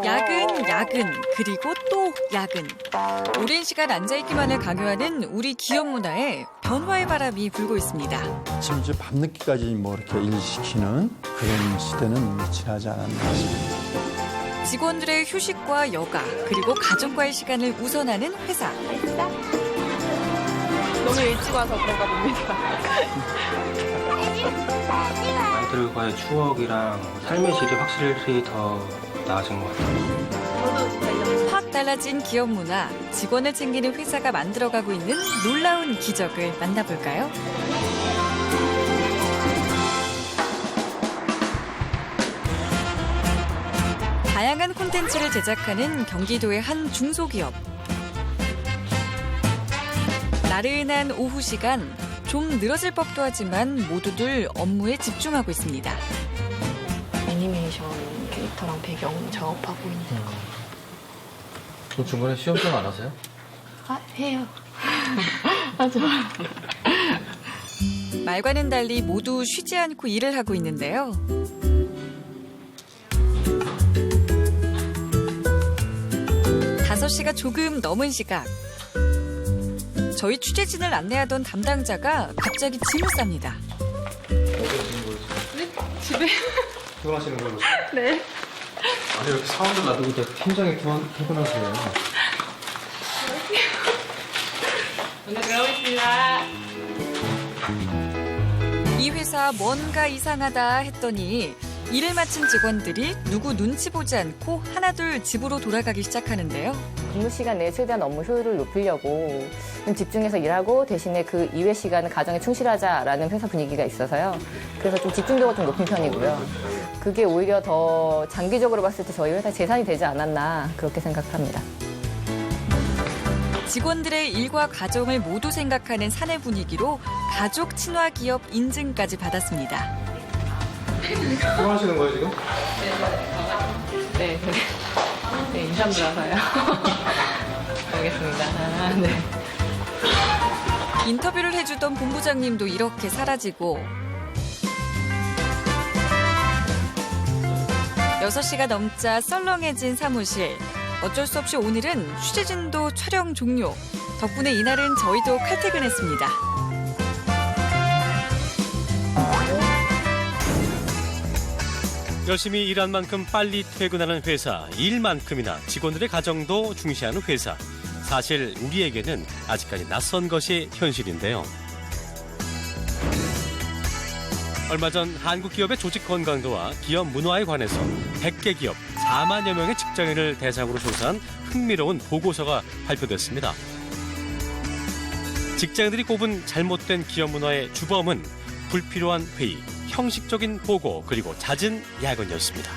야근, 그리고 또 야근. 오랜 시간 앉아있기만을 강요하는 우리 기업 문화에 변화의 바람이 불고 있습니다. 심지어 밤늦게까지 뭐 이렇게 일시키는 그런 시대는 지나지 않았나 싶습니다. 직원들의 휴식과 여가, 그리고 가족과의 시간을 우선하는 회사. 너무 일찍 와서 그런가 봅니다. 아이들과의 추억이랑 삶의 질이 확실히 더 나아진 것 같아요. 확 달라진 기업 문화, 직원을 챙기는 회사가 만들어가고 있는 놀라운 기적을 만나볼까요? 다양한 콘텐츠를 제작하는 경기도의 한 중소기업. 나른한 오후 시간, 좀 늘어질 법도 하지만 모두들 업무에 집중하고 있습니다. 애니메이션 캐릭터랑 배경 작업하고 있는 거. 그럼 중간에 시험좀 안 하세요? 아, 해요. 아, 좋아요. 말과는 달리 모두 쉬지 않고 일을 하고 있는데요. 시가 조금 넘은 시각. 저희 취재진을 안내하던 담당자가 갑자기 짐을 쌉니다. 네? 집에? 퇴근하시는 걸로? 네. 아니 이렇게 사원들 놔두고 이제 팀장이 퇴근하세요. 오늘 들어오겠습니다. 이 회사 뭔가 이상하다 했더니 일을 마친 직원들이 누구 눈치 보지 않고 하나둘 집으로 돌아가기 시작하는데요. 근무 시간 내에 최대한 업무 효율을 높이려고 집중해서 일하고 대신에 그 이외 시간은 가정에 충실하자라는 회사 분위기가 있어서요. 그래서 좀 집중도가 좀 높은 편이고요. 그게 오히려 더 장기적으로 봤을 때 저희 회사 재산이 되지 않았나 그렇게 생각합니다. 직원들의 일과 가정을 모두 생각하는 사내 분위기로 가족 친화 기업 인증까지 받았습니다. 퇴근하시는 거예요 지금? 네. 네, 인삼 들어서요. 알겠습니다. 아, 네. 인터뷰를 해주던 본부장님도 이렇게 사라지고 6시가 넘자 썰렁해진 사무실. 어쩔 수 없이 오늘은 취재진도 촬영 종료. 덕분에 이날은 저희도 칼퇴근했습니다. 열심히 일한 만큼 빨리 퇴근하는 회사, 일만큼이나 직원들의 가정도 중시하는 회사. 사실 우리에게는 아직까지 낯선 것이 현실인데요. 얼마 전 한국 기업의 조직 건강도와 기업 문화에 관해서 100개 기업 4만여 명의 직장인을 대상으로 조사한 흥미로운 보고서가 발표됐습니다. 직장인들이 꼽은 잘못된 기업 문화의 주범은 불필요한 회의, 형식적인 보고, 그리고 잦은 야근이었습니다.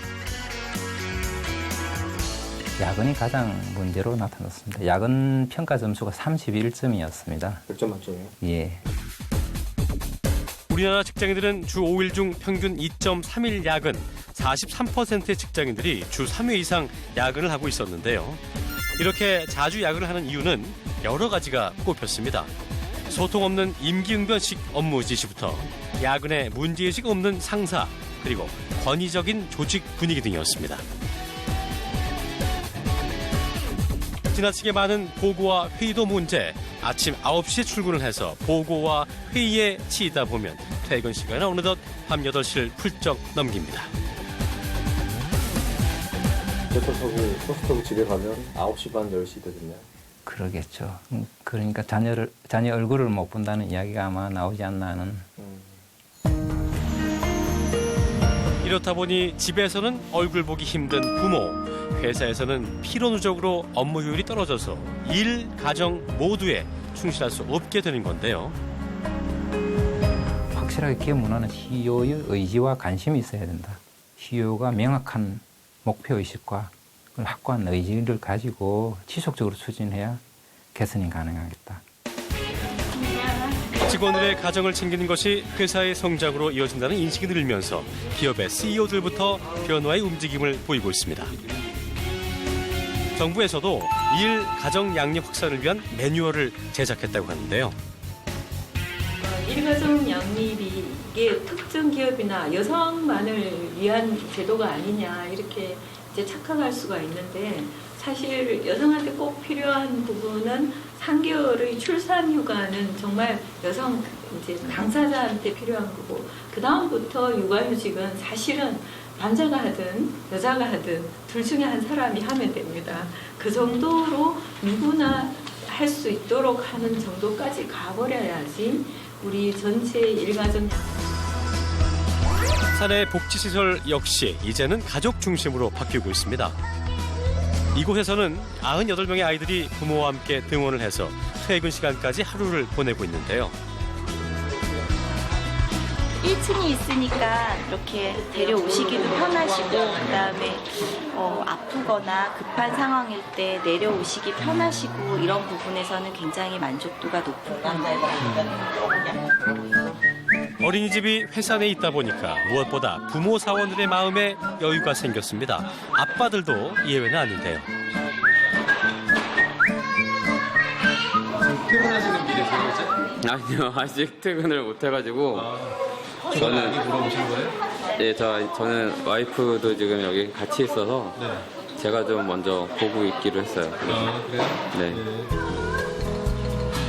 야근이 가장 문제로 나타났습니다. 야근 평가 점수가 31점이었습니다. 100점 만점이요? 예. 우리나라 직장인들은 주 5일 중 평균 2.3일 야근, 43%의 직장인들이 주 3회 이상 야근을 하고 있었는데요. 이렇게 자주 야근을 하는 이유는 여러 가지가 꼽혔습니다. 소통 없는 임기응변식 업무 지시부터 야근에 문제의식 없는 상사, 그리고 권위적인 조직 분위기 등이었습니다. 지나치게 많은 보고와 회의도 문제. 아침 9시에 출근을 해서 보고와 회의에 치이다 보면 퇴근 시간은 어느덧 밤 8시를 훌쩍 넘깁니다. 버스 타고 집에 가면 9시 반, 10시 되겠네요. 그러겠죠. 그러니까 자녀 얼굴을 못 본다는 이야기가 아마 나오지 않나 하는. 이렇다 보니 집에서는 얼굴 보기 힘든 부모, 회사에서는 피로 누적으로 업무 효율이 떨어져서 일, 가정 모두에 충실할 수 없게 되는 건데요. 확실하게 기업 문화는 CEO의 의지와 관심이 있어야 된다. CEO가 명확한 목표의식과 확고한 의지를 가지고 지속적으로 추진해야 개선이 가능하겠다. 직원들의 가정을 챙기는 것이 회사의 성장으로 이어진다는 인식이 늘면서 기업의 CEO들부터 변화의 움직임을 보이고 있습니다. 정부에서도 일, 가정 양립 확산을 위한 매뉴얼을 제작했다고 하는데요. 일가정 양립이 이게 특정 기업이나 여성만을 위한 제도가 아니냐 이렇게 이제 착각할 수가 있는데 사실 여성한테 꼭 필요한 부분은 3개월의 출산 휴가는 정말 여성 이제 당사자한테 필요한 거고 그 다음부터 육아휴직은 사실은 남자가 하든 여자가 하든 둘 중에 한 사람이 하면 됩니다. 그 정도로 누구나 할 수 있도록 하는 정도까지 가버려야지 우리 전체 일가정 사내 복지시설 역시 이제는 가족 중심으로 바뀌고 있습니다. 이곳에서는 98명의 아이들이 부모와 함께 등원을 해서 퇴근 시간까지 하루를 보내고 있는데요. 1층이 있으니까 이렇게 데려오시기도 편하시고 그다음에 아프거나 급한 상황일 때 내려오시기 편하시고 이런 부분에서는 굉장히 만족도가 높은 편이에요. 어린이집이 회사 내에 있다 보니까 무엇보다 부모 사원들의 마음에 여유가 생겼습니다. 아빠들도 예외는 아닌데요. 퇴근하시는 길이세요, 이제? 아니요, 아직 퇴근을 못 해가지고. 저는 많이 돌아오신 거예요? 네, 저는 와이프도 지금 여기 같이 있어서 네. 제가 좀 먼저 보고 있기로 했어요. 아, 그래요? 네.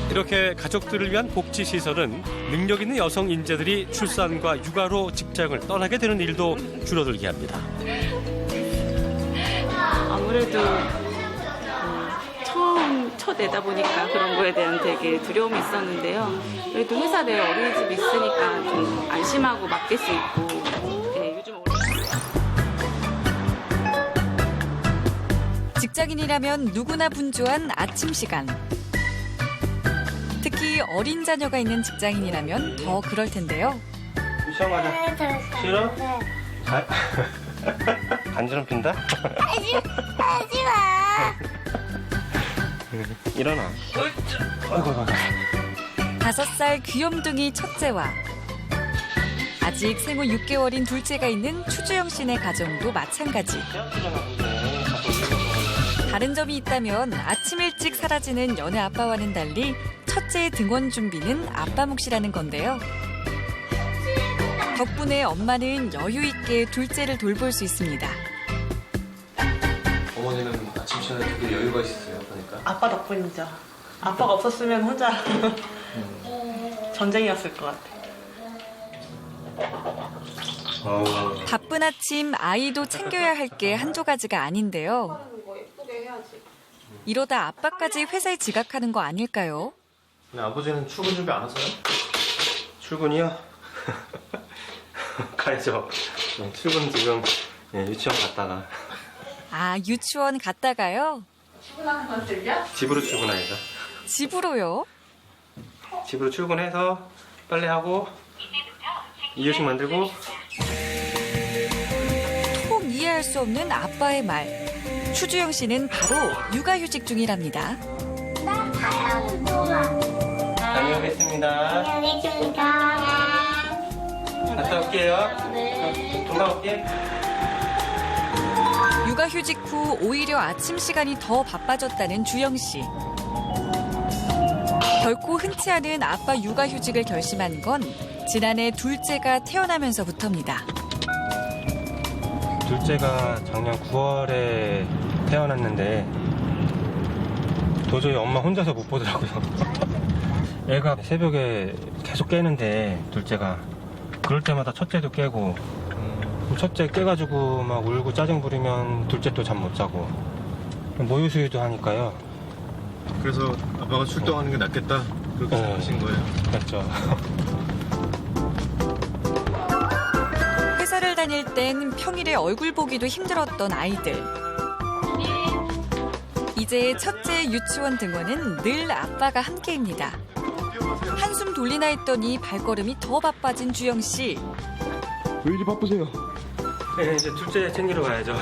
이렇게 가족들을 위한 복지시설은 능력 있는 여성 인재들이 출산과 육아로 직장을 떠나게 되는 일도 줄어들게 합니다. 아무래도 처음 쳐내다 보니까 그런 거에 대한 되게 두려움이 있었는데요. 그래도 회사 내에 어린이집이 있으니까 좀 안심하고 맡길 수 있고 네, 요즘 직장인이라면 누구나 분주한 아침 시간. 특히 어린 자녀가 있는 직장인이라면 더 그럴 텐데요. 시험 가자. 싫어? 잘. 간지럼 핀다? 하지 마. 일어나. 아이고. 5살 귀염둥이 첫째와 아직 생후 6개월인 둘째가 있는 추주영 씨네 가정도 마찬가지. 다른 점이 있다면 아침 일찍 사라지는 여느 아빠와는 달리 첫째의 등원 준비는 아빠 몫이라는 건데요. 덕분에 엄마는 여유 있게 둘째를 돌볼 수 있습니다. 어머니는 아침 시간에 되게 여유가 있으세요, 보니까. 아빠 덕분이죠. 아빠가 없었으면 혼자 전쟁이었을 것 같아요. 바쁜 아침 아이도 챙겨야 할 게 한두 가지가 아닌데요. 이러다 아빠까지 회사에 지각하는 거 아닐까요? 근데 아버지는 출근 준비 안 하세요? 출근이요? 가야죠. 출근 지금 유치원 갔다가. 아, 유치원 갔다가요? 출근하는 건 들려? 집으로 출근하죠. 집으로요? 집으로 출근해서 빨래하고 이유식 만들고. 통 이해할 수 없는 아빠의 말. 추주영 씨는 바로 육아휴직 중이랍니다. 나 사연 좋아. 다녀오겠습니다. 안녕히 계십니까. 갔다 올게요. 금방 올게. 육아휴직 후 오히려 아침 시간이 더 바빠졌다는 주영 씨. 결코 흔치 않은 아빠 육아휴직을 결심한 건 지난해 둘째가 태어나면서부터입니다. 둘째가 작년 9월에 태어났는데 도저히 엄마 혼자서 못 보더라고요. 애가 새벽에 계속 깨는데 둘째가 그럴 때마다 첫째도 깨고 첫째 깨가지고 막 울고 짜증 부리면 둘째 또 잠 못 자고 모유수유도 하니까요. 그래서 아빠가 출동하는 게 낫겠다 그렇게 생각하신 거예요? 그렇죠. 회사를 다닐 땐 평일에 얼굴 보기도 힘들었던 아이들. 이제 첫째 유치원 등원은 늘 아빠가 함께입니다. 한숨 돌리나 했더니 발걸음이 더 바빠진 주영 씨. 왜 이리 바쁘세요? 네, 이제 둘째 챙기러 가야죠.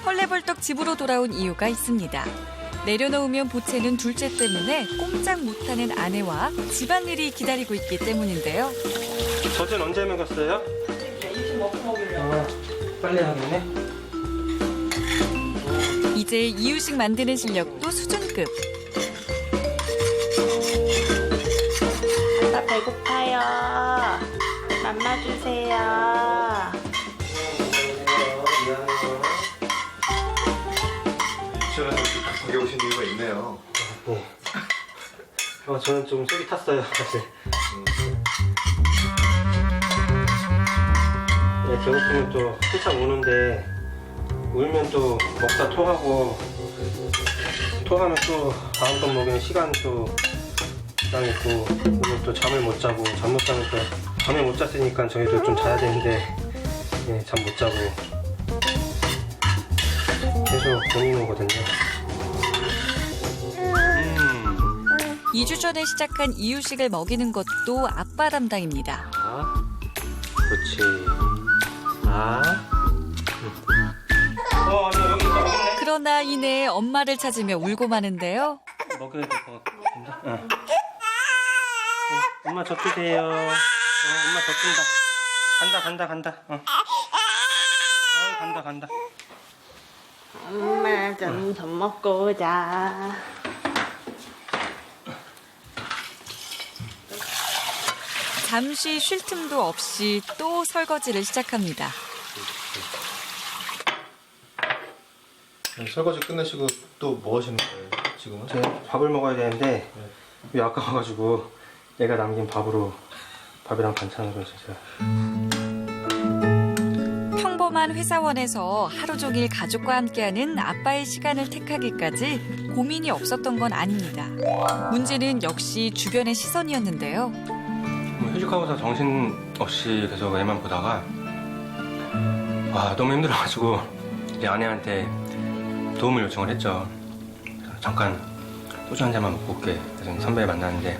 헐레벌떡 집으로 돌아온 이유가 있습니다. 내려놓으면 보채는 둘째 때문에 꼼짝 못하는 아내와 집안일이 기다리고 있기 때문인데요. 첫째는 언제 먹었어요? 이유식 먹고 먹으려고. 빨리 하겠네. 이제 이유식 만드는 실력도 수준급. 주세요. 맘마 주세요. 유치원에서 바쁘게 오신 이유가 있네요. 네. 저는 좀 속이 탔어요, 사실. 네, 배고프면 또 한참 우는데 울면 또 먹다 토하고 토하면 또 다음 번 먹이는 시간 또 부담 있고 오늘 또 잠을 못 자고 잠 못 자면 또 잠을 못 잤으니까 저희도 좀 자야 되는데 네, 잠 못 자고 계속 고민 오거든요. 2주 전에 시작한 이유식을 먹이는 것도 아빠 담당입니다. 그렇지. 여기 있다. 그러나 이내 엄마를 찾으며 울고 마는데요. 먹여야 될 것 같은데. 응. 엄마 젖 주세요. 엄마 젖 준다. 간다. 간다. 엄마 좀 밥 먹고 오자. 잠시 쉴 틈도 없이 또 설거지를 시작합니다. 설거지 끝내시고 또 뭐 하시는 거예요, 지금은? 제 밥을 먹어야 되는데 왜 아까워가지고 얘가 남긴 밥으로 밥이랑 반찬으로 진짜. 평범한 회사원에서 하루 종일 가족과 함께하는 아빠의 시간을 택하기까지 고민이 없었던 건 아닙니다. 문제는 역시 주변의 시선이었는데요. 휴직하고서 정신없이 계속 애만 보다가 너무 힘들어가지고 이제 아내한테 도움을 요청을 했죠. 잠깐 소주 한 잔만 먹고 올게. 그래서 선배 만났는데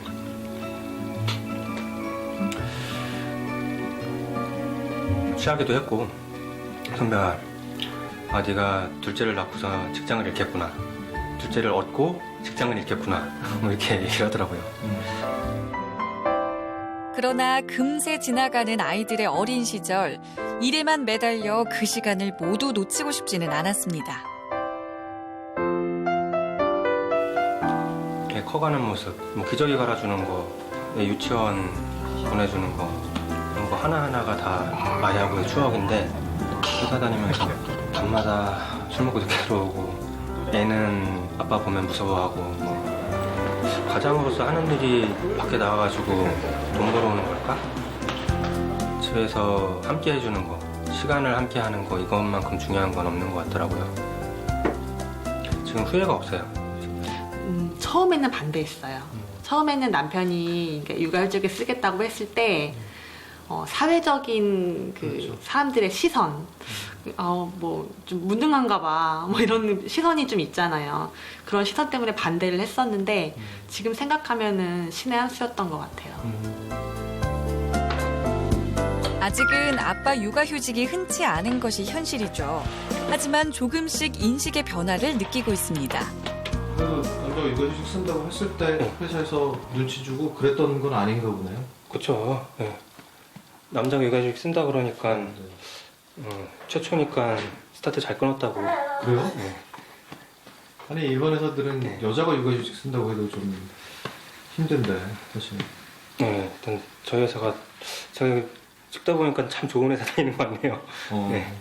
취하기도 했고 선배가 네가 둘째를 낳고서 직장을 잃겠구나. 둘째를 얻고 직장을 잃겠구나. 뭐 이렇게 얘기를 하더라고요. 그러나 금세 지나가는 아이들의 어린 시절, 일에만 매달려 그 시간을 모두 놓치고 싶지는 않았습니다. 커가는 모습, 뭐 기저귀 갈아주는 거, 유치원 보내주는 거, 이런 거 하나하나가 다 아이하고의 추억인데 회사 다니면서 밤마다 술 먹고 늦게 들어오고 애는 아빠 보면 무서워하고 가장으로서 하는 일이 밖에 나가가지고 돈 벌어오는 걸까? 집에서 함께 해주는 거, 시간을 함께 하는 거 이것만큼 중요한 건 없는 것 같더라고요. 지금 후회가 없어요. 처음에는 반대했어요. 처음에는 남편이 육아휴직을 쓰겠다고 했을 때 사회적인 그렇죠. 사람들의 시선, 뭐 좀 무능한가 봐, 뭐 이런 시선이 좀 있잖아요. 그런 시선 때문에 반대를 했었는데 지금 생각하면은 신의 한 수였던 것 같아요. 아직은 아빠 육아휴직이 흔치 않은 것이 현실이죠. 하지만 조금씩 인식의 변화를 느끼고 있습니다. 그래도 남자가 육아휴직 쓴다고 했을 때 회사에서 눈치 주고 그랬던 건 아닌가 보네요. 그쵸. 네. 남자가 육아휴직 쓴다 그러니까 최초니까 스타트 잘 끊었다고. 그래요? 네. 아니 일반 회사들은 여자가 육아휴직 쓴다고 해도 좀 힘든데 사실. 네, 일단 저희 회사가 제가 찍다 보니까 참 좋은 회사 다니는 것 같네요. 네.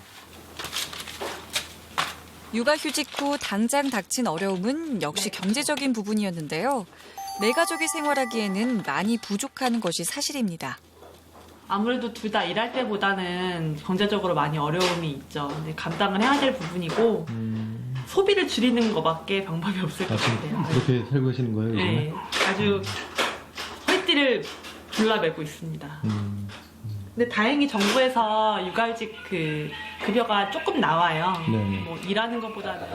육아휴직 후 당장 닥친 어려움은 역시 경제적인 부분이었는데요. 내 가족이 생활하기에는 많이 부족한 것이 사실입니다. 아무래도 둘 다 일할 때보다는 경제적으로 많이 어려움이 있죠. 근데 감당을 해야 될 부분이고 소비를 줄이는 것밖에 방법이 없을 것 같아요. 그렇게 살고 계시는 거예요? 네, 아주 허리띠를 둘러매고 있습니다. 근데 다행히 정부에서 육아휴직 급여가 조금 나와요. 네. 뭐 일하는 것보다는.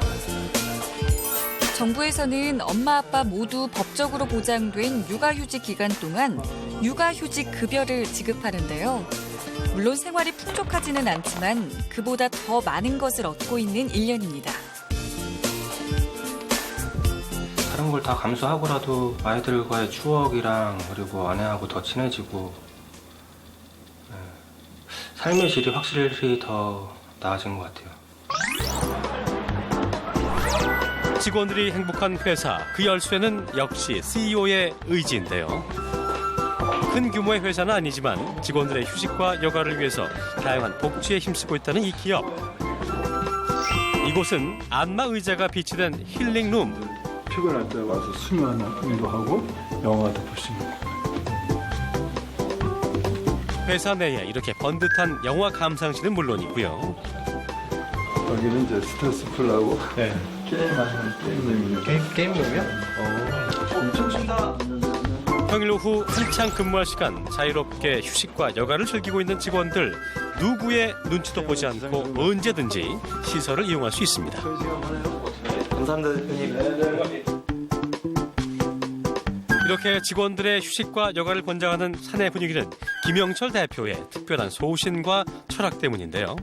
정부에서는 엄마 아빠 모두 법적으로 보장된 육아휴직 기간 동안 육아휴직 급여를 지급하는데요. 물론 생활이 풍족하지는 않지만 그보다 더 많은 것을 얻고 있는 1년입니다. 다른 걸 다 감수하고라도 아이들과의 추억이랑 그리고 아내하고 더 친해지고 삶의 질이 확실히 더 나아진 것 같아요. 직원들이 행복한 회사, 그 열쇠는 역시 CEO의 의지인데요. 큰 규모의 회사는 아니지만 직원들의 휴식과 여가를 위해서 다양한 복지에 힘쓰고 있다는 이 기업. 이곳은 안마 의자가 비치된 힐링룸. 피곤할 때 와서 수면 운동하고 영화도 볼 수 있는 거예요. 회사 내에 이렇게 번듯한 영화 감상실은 물론이고요. 여기는 이제 스트레스 풀라고 게임하는 게임룸이요. 게임룸이요? 엄청 좋다. 평일 오후 한창 근무할 시간 자유롭게 휴식과 여가를 즐기고 있는 직원들. 누구의 눈치도 보지 않고 언제든지 시설을 이용할 수 있습니다. 감사합니다, 대표님. 이렇게 직원들의 휴식과 여가를 권장하는 사내 분위기는 김영철 대표의 특별한 소신과 철학 때문인데요.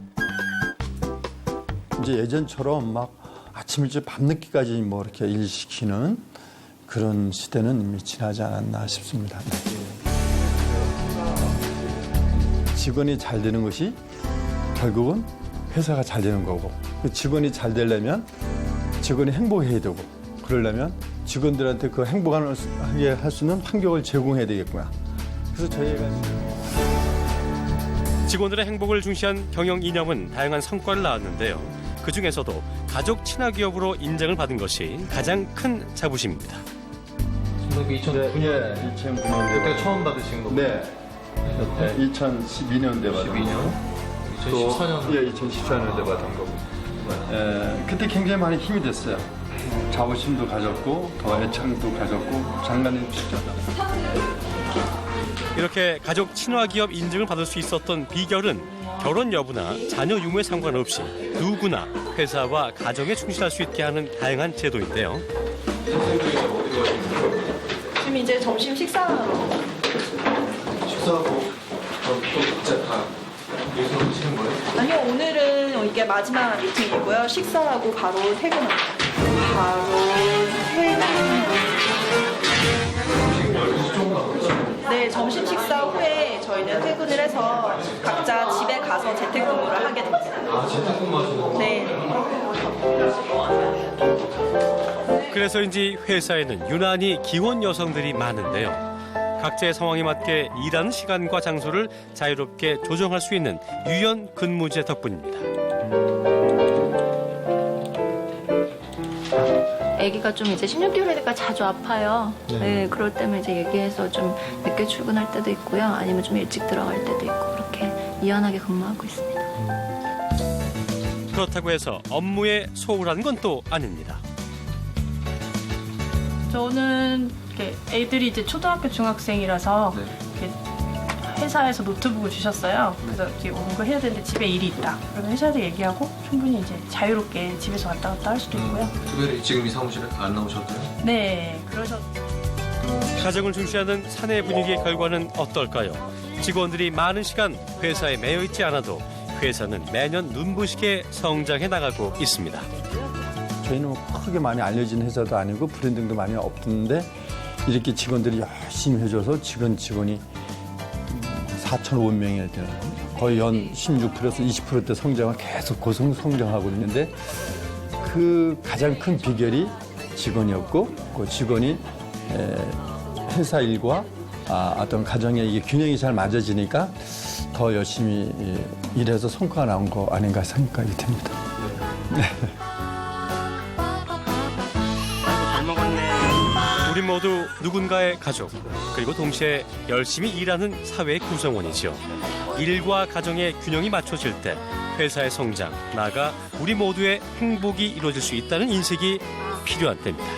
이제 예전처럼 막 아침 일찍 밤늦게까지 뭐 이렇게 일 시키는 그런 시대는 이미 지나지 않았나 싶습니다. 직원이 잘 되는 것이 결국은 회사가 잘 되는 거고, 직원이 잘 되려면 직원이 행복해야 되고, 그러려면 직원들한테 그 행복하게 할 수 있는 환경을 제공해야 되겠구나. 그래서 저희가 직원들의 행복을 중시한 경영 이념은 다양한 성과를 낳았는데요. 그중에서도 가족 친화 기업으로 인정을 받은 것이 가장 큰 자부심입니다. 등록이 2009년 2009년대 그때 처음 받으신 거고. 네. 2012년대 받은 12년? 2014년? 예, 2014년대 받은 거고. 그때 굉장히 많이 힘이 됐어요. 자부심도 가졌고, 더 애착도 가졌고, 장관님 진짜. 이렇게 가족 친화 기업 인증을 받을 수 있었던 비결은 결혼 여부나 자녀 유무에 상관없이 누구나 회사와 가정에 충실할 수 있게 하는 다양한 제도인데요. 지금 이제 점심 식사하러 식사하고 또 각자 다 여기서 하시는 거예요? 아니요, 오늘은 이게 마지막 미팅이고요. 식사하고 바로 퇴근합니다. 바로 퇴근. 네, 점심 식사 후에 저희는 퇴근을 해서 각자 집에 가서 재택근무를 하게 됩니다. 아, 재택근무하시는 네. 그래서인지 회사에는 유난히 기혼 여성들이 많은데요. 각자의 상황에 맞게 일하는 시간과 장소를 자유롭게 조정할 수 있는 유연 근무제 덕분입니다. 아기가 좀 이제 16개월이니까 자주 아파요. 네, 그럴 때면 이제 얘기해서 좀 늦게 출근할 때도 있고요. 아니면 좀 일찍 들어갈 때도 있고 그렇게 유연하게 근무하고 있습니다. 그렇다고 해서 업무에 소홀한 건 또 아닙니다. 저는 이렇게 애들이 이제 초등학교 중학생이라서 이렇게 회사에서 노트북을 주셨어요. 그래서 이제 오는 거 해야 되는데 집에 일이 있다. 그러면 회사에서 얘기하고 충분히 이제 자유롭게 집에서 왔다 갔다 할 수도 있고요. 특별히 지금 이 사무실에 안 나오셨대요? 네, 그래서 가정을 중시하는 사내 분위기의 결과는 어떨까요? 직원들이 많은 시간 회사에 매여 있지 않아도 회사는 매년 눈부시게 성장해 나가고 있습니다. 저희는 크게 많이 알려진 회사도 아니고 브랜딩도 많이 없는데 이렇게 직원들이 열심히 해줘서 직원이 4,500명이 되는 거의 연 16%에서 20%대 성장을 계속 고성 성장하고 있는데 그 가장 큰 비결이 직원이었고 그 직원이 회사 일과 어떤 가정의 이게 균형이 잘 맞아지니까 더 열심히 일해서 성과가 나온 거 아닌가 생각이 듭니다. 네. 우리 모두 누군가의 가족, 그리고 동시에 열심히 일하는 사회의 구성원이죠. 일과 가정의 균형이 맞춰질 때 회사의 성장, 나아가 우리 모두의 행복이 이루어질 수 있다는 인식이 필요한 때입니다.